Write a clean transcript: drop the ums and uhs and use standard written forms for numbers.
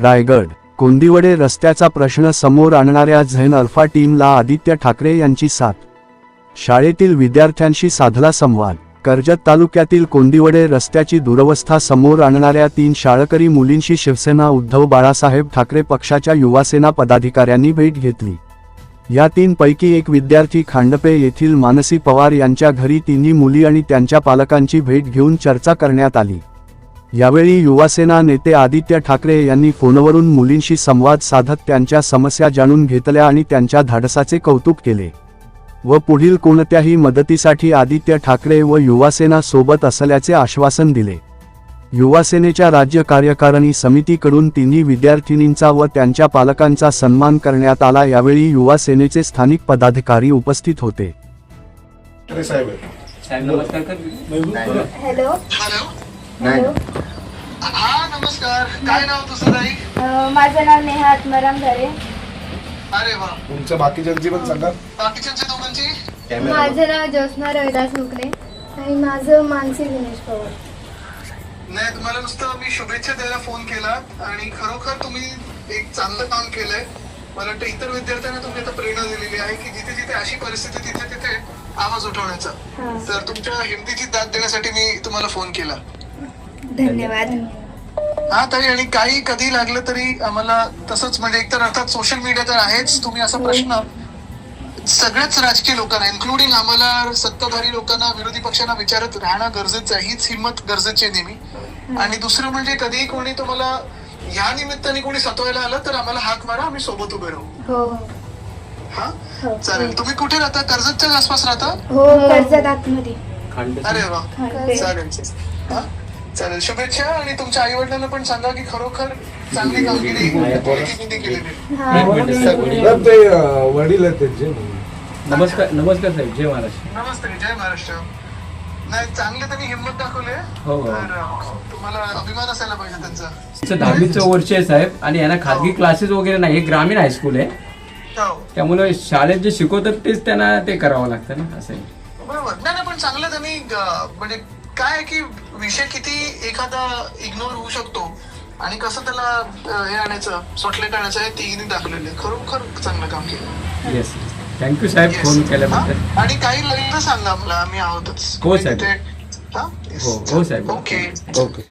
रायगड कोंदिवडे रस्त्याचा प्रश्न समोर आणणाऱ्या झैन अल्फा टीमला आदित्य ठाकरे यांची साथ. शाळेतील विद्यार्थ्यांशी साधला संवाद. कर्जत तालुक्यातील कोंदिवडे रस्त्याची दुरवस्था समोर आणणाऱ्या 3 शाळकरी मुलींशी शिवसेना उद्धव बाळासाहेब ठाकरे पक्षाच्या युवासेना पदाधिकाऱ्यांनी भेट घेतली. या 3 पैकी एक विद्यार्थी खांडपे येथील मानसी पवार यांच्या घरी तिन्ही मुली आणि त्यांच्या पालकांची भेट घेऊन चर्चा करण्यात आली. यावेळी युवासेना नेते आदित्य ठाकरे यांनी फोनवरून मुलींशी संवाद साधत त्यांच्या समस्या जाणून घेतल्या आणि त्यांच्या धाडसाचे कौतुक केले व पुढील कोणत्याही मदतीसाठी आदित्य ठाकरे व युवासेना सोबत असल्याचे आश्वासन दिले. युवासेनेच्या राज्य कार्यकारिणी समितीकडून तिन्ही विद्यार्थिनींचा व त्यांच्या पालकांचा सन्मान करण्यात आला. यावेळी युवासेनेचे स्थानिक पदाधिकारी उपस्थित होते. हॅलो. हॅलो. हा नमस्कार. काय नाव तुझं ताई? माझं नाव नेहा आत्माराम घरे. अरे वा. तुमच्या बाकीच्यांची पण सांगा. बाकीच्यांची दोघांची? माझं नाव ज्योत्स्ना रविदास मुकणे आणि माझं मानसी दिनेश पवार. नाही, तुम्हाला नुसतं मी शुभेच्छा द्यायला फोन केला आणि खरोखर तुम्ही एक चांगलं काम केलंय. मला वाटतं इतर विद्यार्थ्यांना तुम्ही आता प्रेरणा दिलेली आहे की जिथे जिथे अशी परिस्थिती तिथे तिथे आवाज उठवण्याचा. तर तुमच्या हिमतीची दाद देण्यासाठी मी तुम्हाला फोन केला. धन्यवाद. हा ताई, आणि काही कधी लागलं तरी आम्हाला तसंच, म्हणजे एकतर अर्थात सोशल मीडिया तर आहेच. तुम्ही असा प्रश्न सगळ्याच राजकीय लोकांना इन्क्लुडिंग आम्हाला सत्ताधारी लोकांना विरोधी पक्षांना विचारत राहणं गरजेचं आहे. हीच हिंमत गरजेची आहे नेहमी. आणि दुसरं म्हणजे कधीही कोणी तुम्हाला या निमित्ताने कोणी सतवायला आलं तर आम्हाला हाक मारा, आम्ही सोबत उभे राहू. हो हा चालेल. तुम्ही कुठे राहता? कर्जतच्या आसपास राहता? हो, कर्जत आतमध्ये. अरे वा, चालेल. हा चालेल, शुभेच्छा. आणि तुमच्या आई वडिलांना पण सांगा की खरोखर चांगली कामगिरी केलेली. ते वडील आहेत त्यांचे. नमस्कार. नमस्कार साहेब. जय महाराष्ट्र. नमस्ते. जय महाराष्ट्र. नाही, चांगले त्यांनी हिंमत दाखवली. हो. तर तुम्हाला अभिमान असायला पाहिजे त्यांचा. 10वीचं वर्ष आहे साहेब आणि यांना खाजगी क्लासेस वगैरे नाही. हे ग्रामीण हायस्कूल आहे, हो त्यामुळे शाळेत जे शिकवतात तेच त्यांना ते करावं लागतं ना, असं आहे. बरोबर. नाही पण चांगलं त्यांनी म्हणजे काय आहे की विषय किती एखादा इग्नोर होऊ शकतो आणि कसं त्याला हे आणायचं, सॉटलेट आणायचं हे तिघींनी दाखवलेलं आहे. खरोखर चांगलं काम केलं. येस. थँक्यू साहेब फोन केल्याबद्दल. आणि काही लागलं तर सांगा मला, आम्ही आहोतच. हो साहेब. हा? हो साहेब. ओके. ओके.